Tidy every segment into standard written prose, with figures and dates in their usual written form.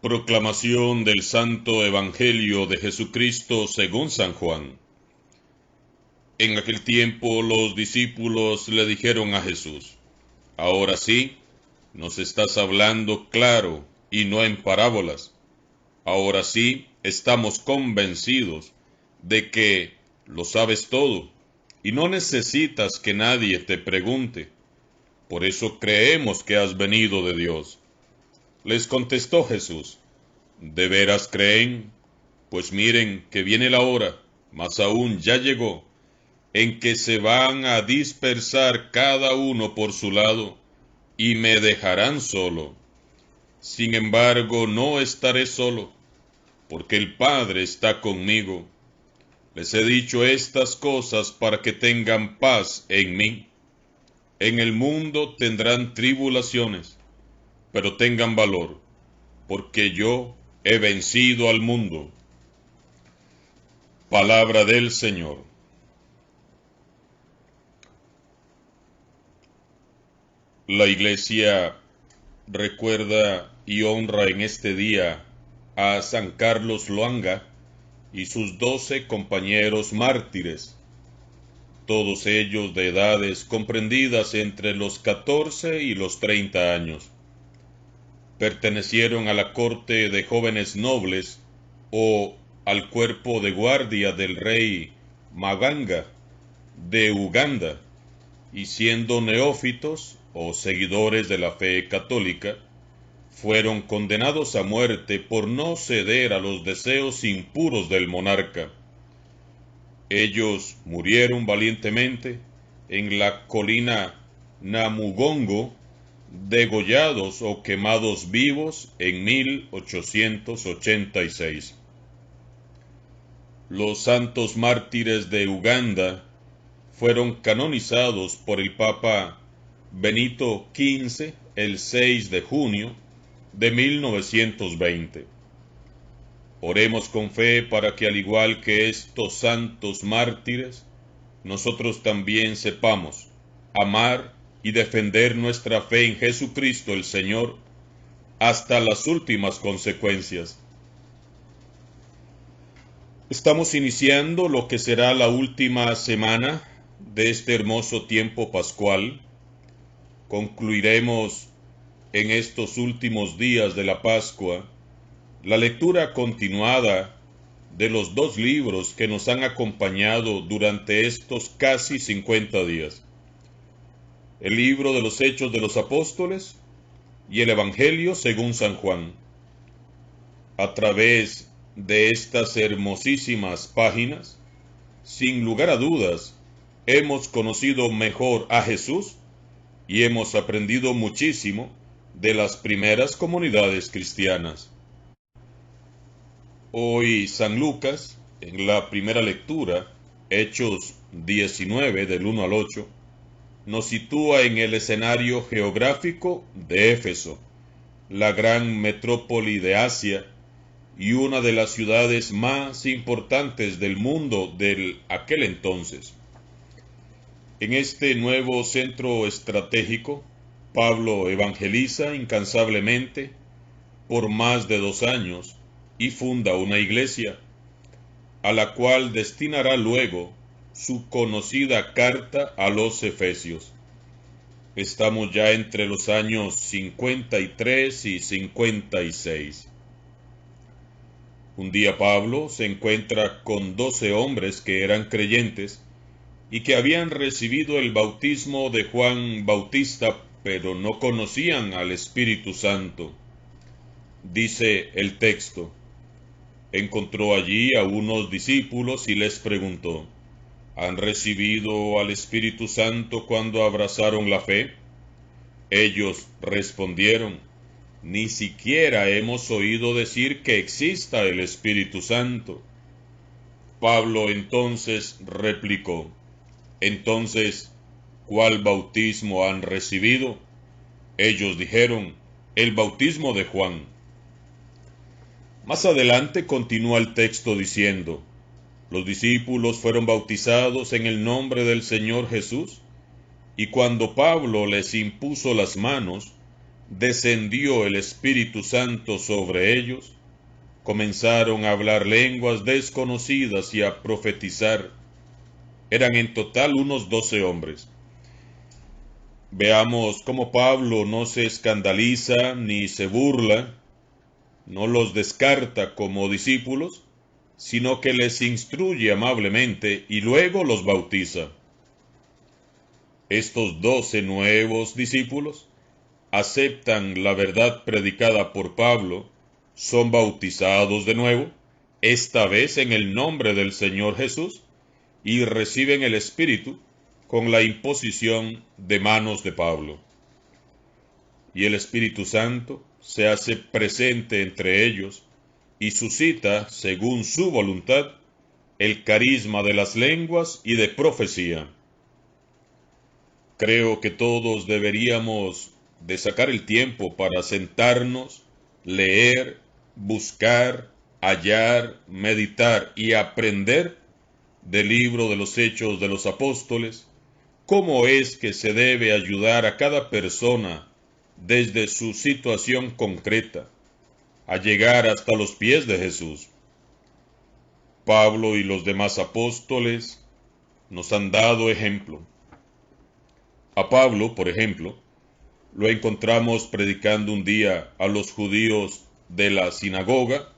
Proclamación del Santo Evangelio de Jesucristo según San Juan. En aquel tiempo los discípulos le dijeron a Jesús: Ahora sí, nos estás hablando claro y no en parábolas. Ahora sí, estamos convencidos de que lo sabes todo y no necesitas que nadie te pregunte. Por eso creemos que has venido de Dios. Les contestó Jesús: ¿De veras creen? Pues miren que viene la hora, más aún ya llegó, en que se van a dispersar cada uno por su lado, y me dejarán solo. Sin embargo, no estaré solo, porque el Padre está conmigo. Les he dicho estas cosas para que tengan paz en mí. En el mundo tendrán tribulaciones, pero tengan valor, porque yo he vencido al mundo. Palabra del Señor. La Iglesia recuerda y honra en este día a San Carlos Loanga y sus 12 compañeros mártires, todos ellos de edades comprendidas entre los 14 y los 30 años. Pertenecieron a la corte de jóvenes nobles o al cuerpo de guardia del rey Maganga de Uganda, y siendo neófitos o seguidores de la fe católica, fueron condenados a muerte por no ceder a los deseos impuros del monarca. Ellos murieron valientemente en la colina Namugongo, degollados o quemados vivos en 1886. Los santos mártires de Uganda fueron canonizados por el Papa Benito XV el 6 de junio de 1920. Oremos con fe para que, al igual que estos santos mártires, nosotros también sepamos amar y defender nuestra fe en Jesucristo el Señor hasta las últimas consecuencias. Estamos iniciando lo que será la última semana de este hermoso tiempo pascual. Concluiremos en estos últimos días de la Pascua la lectura continuada de los 2 libros que nos han acompañado durante estos casi 50 días: el libro de los Hechos de los Apóstoles y el Evangelio según San Juan. A través de estas hermosísimas páginas, sin lugar a dudas, hemos conocido mejor a Jesús y hemos aprendido muchísimo de las primeras comunidades cristianas. Hoy San Lucas, en la primera lectura, Hechos 19 del 1 al 8, nos sitúa en el escenario geográfico de Éfeso, la gran metrópoli de Asia y una de las ciudades más importantes del mundo de aquel entonces. En este nuevo centro estratégico, Pablo evangeliza incansablemente por más de 2 años y funda una iglesia, a la cual destinará luego su conocida carta a los Efesios. Estamos ya entre los años 53 y 56. Un día Pablo se encuentra con 12 hombres que eran creyentes y que habían recibido el bautismo de Juan Bautista, pero no conocían al Espíritu Santo. Dice el texto: encontró allí a unos discípulos y les preguntó: ¿Han recibido al Espíritu Santo cuando abrazaron la fe? Ellos respondieron: ni siquiera hemos oído decir que exista el Espíritu Santo. Pablo entonces replicó: entonces, ¿cuál bautismo han recibido? Ellos dijeron: el bautismo de Juan. Más adelante continúa el texto diciendo: los discípulos fueron bautizados en el nombre del Señor Jesús, y cuando Pablo les impuso las manos, descendió el Espíritu Santo sobre ellos, comenzaron a hablar lenguas desconocidas y a profetizar. Eran en total unos 12 hombres. Veamos cómo Pablo no se escandaliza ni se burla, no los descarta como discípulos, sino que les instruye amablemente y luego los bautiza. Estos 12 nuevos discípulos aceptan la verdad predicada por Pablo, son bautizados de nuevo, esta vez en el nombre del Señor Jesús, y reciben el Espíritu con la imposición de manos de Pablo. Y el Espíritu Santo se hace presente entre ellos y suscita, según su voluntad, el carisma de las lenguas y de profecía. Creo que todos deberíamos de sacar el tiempo para sentarnos, leer, buscar, hallar, meditar y aprender del libro de los Hechos de los Apóstoles, cómo es que se debe ayudar a cada persona desde su situación concreta a llegar hasta los pies de Jesús. Pablo y los demás apóstoles nos han dado ejemplo. A Pablo, por ejemplo, lo encontramos predicando un día a los judíos de la sinagoga,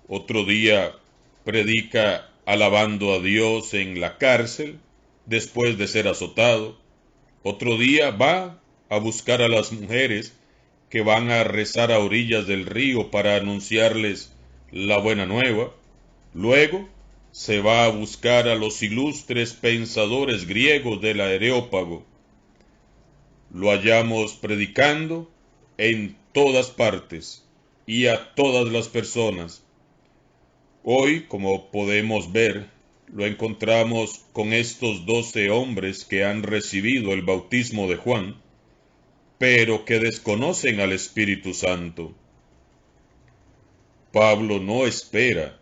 otro día predica alabando a Dios en la cárcel después de ser azotado, otro día va a buscar a las mujeres que van a rezar a orillas del río para anunciarles la buena nueva, luego se va a buscar a los ilustres pensadores griegos del Areópago. Lo hallamos predicando en todas partes y a todas las personas. Hoy, como podemos ver, lo encontramos con estos 12 hombres que han recibido el bautismo de Juan, pero que desconocen al Espíritu Santo. Pablo no espera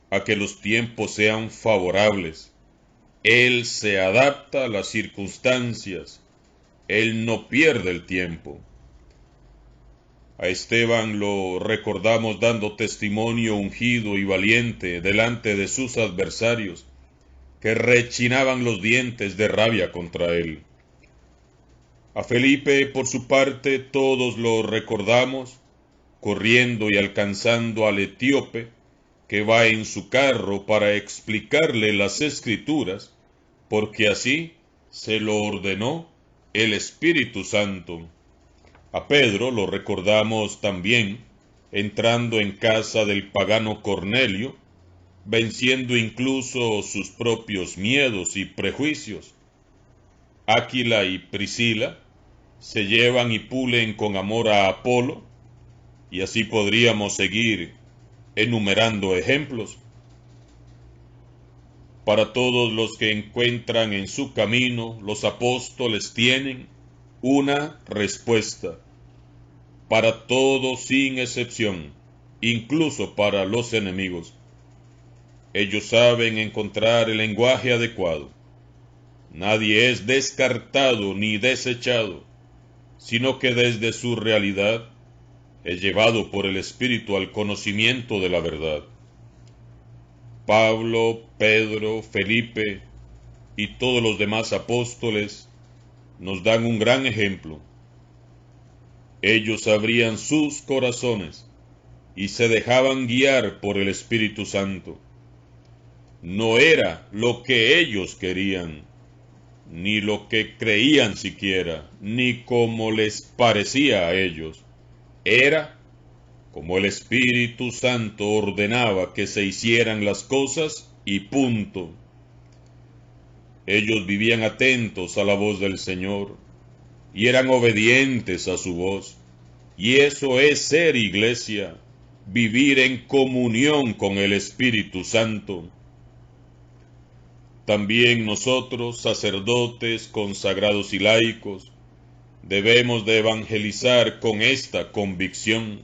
a que los tiempos sean favorables. Él se adapta a las circunstancias. Él no pierde el tiempo. A Esteban lo recordamos dando testimonio ungido y valiente delante de sus adversarios, que rechinaban los dientes de rabia contra él. A Felipe, por su parte, todos lo recordamos, corriendo y alcanzando al etíope, que va en su carro para explicarle las Escrituras, porque así se lo ordenó el Espíritu Santo. A Pedro lo recordamos también, entrando en casa del pagano Cornelio, venciendo incluso sus propios miedos y prejuicios. Áquila y Priscila se llevan y pulen con amor a Apolo, y así podríamos seguir enumerando ejemplos. Para todos los que encuentran en su camino, los apóstoles tienen una respuesta. Para todos sin excepción, incluso para los enemigos. Ellos saben encontrar el lenguaje adecuado. Nadie es descartado ni desechado, sino que desde su realidad es llevado por el Espíritu al conocimiento de la verdad. Pablo, Pedro, Felipe y todos los demás apóstoles nos dan un gran ejemplo. Ellos abrían sus corazones y se dejaban guiar por el Espíritu Santo. No era lo que ellos querían, ni lo que creían siquiera, ni como les parecía a ellos. Era como el Espíritu Santo ordenaba que se hicieran las cosas y punto. Ellos vivían atentos a la voz del Señor y eran obedientes a su voz. Y eso es ser iglesia, vivir en comunión con el Espíritu Santo. También nosotros, sacerdotes, consagrados y laicos, debemos de evangelizar con esta convicción.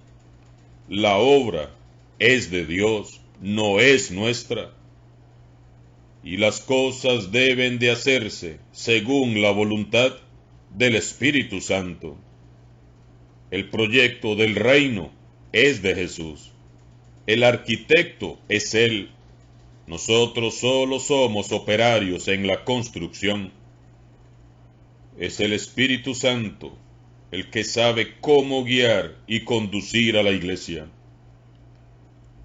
La obra es de Dios, no es nuestra. Y las cosas deben de hacerse según la voluntad del Espíritu Santo. El proyecto del reino es de Jesús. El arquitecto es Él. Nosotros solo somos operarios en la construcción. Es el Espíritu Santo el que sabe cómo guiar y conducir a la iglesia.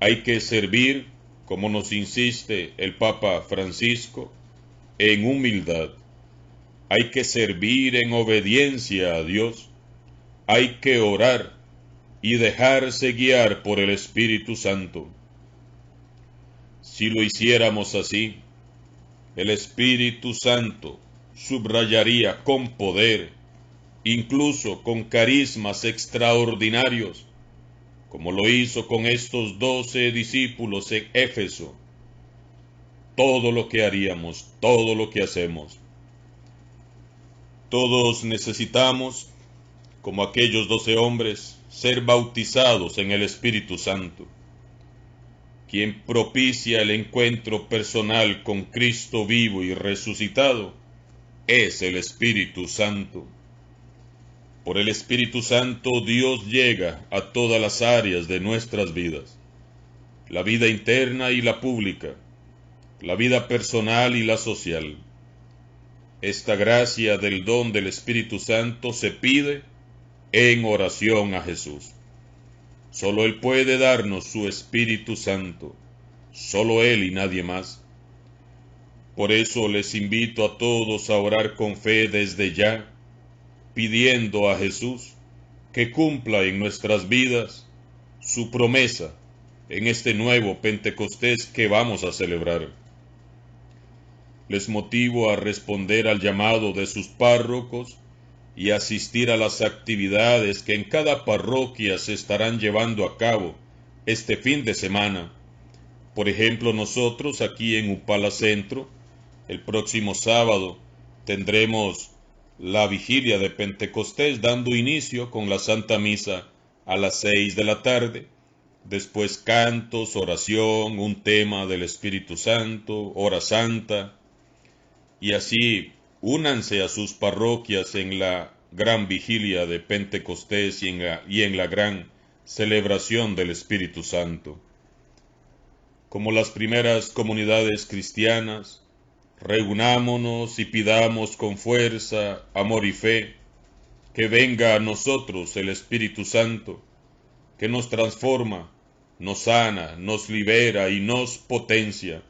Hay que servir, como nos insiste el Papa Francisco, en humildad. Hay que servir en obediencia a Dios. Hay que orar y dejarse guiar por el Espíritu Santo. Si lo hiciéramos así, el Espíritu Santo subrayaría con poder, incluso con carismas extraordinarios, como lo hizo con estos 12 discípulos en Éfeso, todo lo que haríamos, todo lo que hacemos. Todos necesitamos, como aquellos 12 hombres, ser bautizados en el Espíritu Santo. Quien propicia el encuentro personal con Cristo vivo y resucitado es el Espíritu Santo. Por el Espíritu Santo Dios llega a todas las áreas de nuestras vidas, la vida interna y la pública, la vida personal y la social. Esta gracia del don del Espíritu Santo se pide en oración a Jesús. Solo Él puede darnos su Espíritu Santo, solo Él y nadie más. Por eso les invito a todos a orar con fe desde ya, pidiendo a Jesús que cumpla en nuestras vidas su promesa en este nuevo Pentecostés que vamos a celebrar. Les motivo a responder al llamado de sus párrocos y asistir a las actividades que en cada parroquia se estarán llevando a cabo este fin de semana. Por ejemplo, nosotros aquí en Upala Centro, el próximo sábado, tendremos la vigilia de Pentecostés dando inicio con la Santa Misa a las 6 de la tarde. Después cantos, oración, un tema del Espíritu Santo, hora santa. Y así únanse a sus parroquias en la gran vigilia de Pentecostés y en la gran celebración del Espíritu Santo. Como las primeras comunidades cristianas, reunámonos y pidamos con fuerza, amor y fe, que venga a nosotros el Espíritu Santo, que nos transforma, nos sana, nos libera y nos potencia.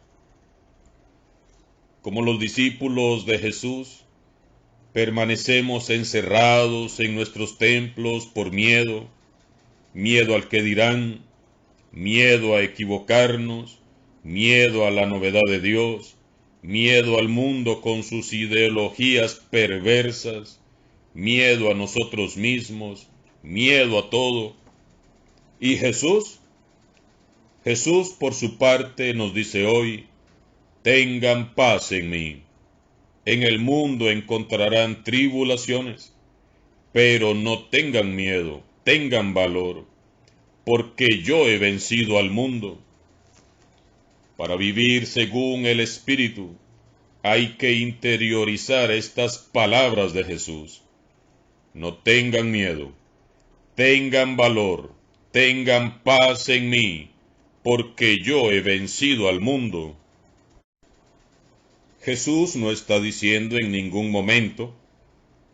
Como los discípulos de Jesús, permanecemos encerrados en nuestros templos por miedo, miedo al que dirán, miedo a equivocarnos, miedo a la novedad de Dios, miedo al mundo con sus ideologías perversas, miedo a nosotros mismos, miedo a todo. ¿Y Jesús? Jesús por su parte nos dice hoy, tengan paz en mí. En el mundo encontrarán tribulaciones, pero no tengan miedo, tengan valor, porque yo he vencido al mundo. Para vivir según el Espíritu, hay que interiorizar estas palabras de Jesús. No tengan miedo, tengan valor, tengan paz en mí, porque yo he vencido al mundo. Jesús no está diciendo en ningún momento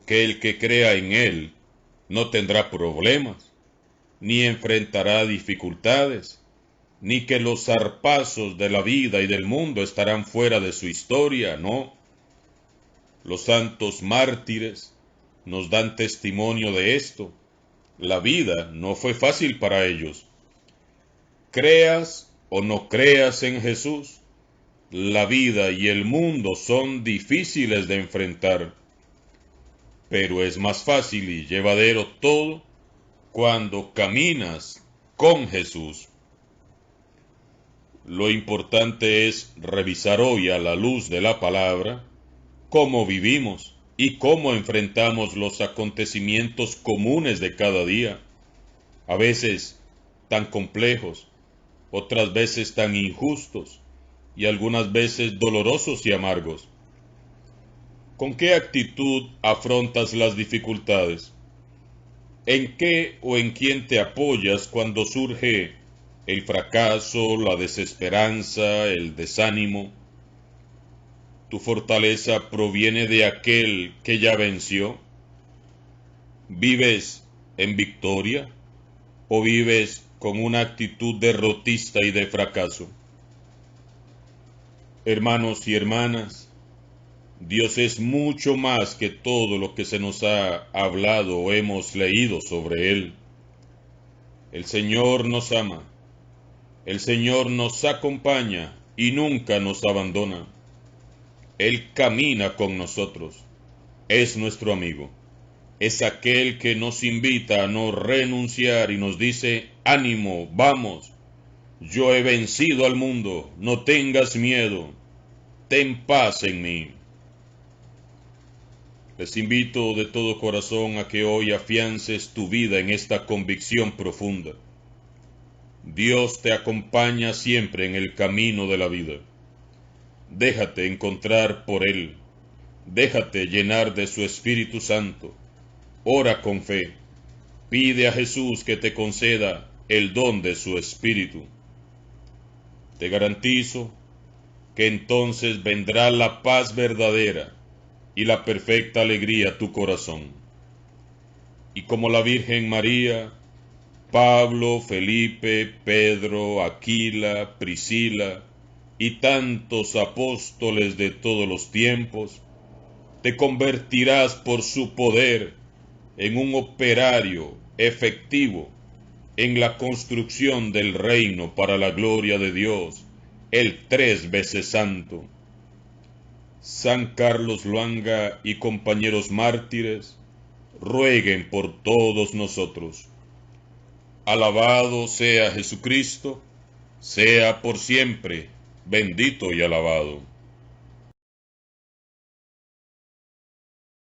que el que crea en Él no tendrá problemas, ni enfrentará dificultades, ni que los zarpazos de la vida y del mundo estarán fuera de su historia, no. Los santos mártires nos dan testimonio de esto. La vida no fue fácil para ellos. Creas o no creas en Jesús, la vida y el mundo son difíciles de enfrentar, pero es más fácil y llevadero todo cuando caminas con Jesús. Lo importante es revisar hoy a la luz de la palabra cómo vivimos y cómo enfrentamos los acontecimientos comunes de cada día, a veces tan complejos, otras veces tan injustos y algunas veces dolorosos y amargos. ¿Con qué actitud afrontas las dificultades? ¿En qué o en quién te apoyas cuando surge el fracaso, la desesperanza, el desánimo? ¿Tu fortaleza proviene de aquel que ya venció? ¿Vives en victoria o vives con una actitud derrotista y de fracaso? Hermanos y hermanas, Dios es mucho más que todo lo que se nos ha hablado o hemos leído sobre Él. El Señor nos ama, el Señor nos acompaña y nunca nos abandona. Él camina con nosotros, es nuestro amigo. Es aquel que nos invita a no renunciar y nos dice, ánimo, vamos, yo he vencido al mundo, no tengas miedo, ten paz en mí. Les invito de todo corazón a que hoy afiances tu vida en esta convicción profunda. Dios te acompaña siempre en el camino de la vida. Déjate encontrar por Él, déjate llenar de su Espíritu Santo. Ora con fe, pide a Jesús que te conceda el don de su Espíritu. Te garantizo que entonces vendrá la paz verdadera y la perfecta alegría a tu corazón. Y como la Virgen María, Pablo, Felipe, Pedro, Aquila, Priscila y tantos apóstoles de todos los tiempos, te convertirás por su poder en un operario efectivo en la construcción del reino para la gloria de Dios, el 3 veces santo. San Carlos Luanga y compañeros mártires, rueguen por todos nosotros. Alabado sea Jesucristo, sea por siempre bendito y alabado.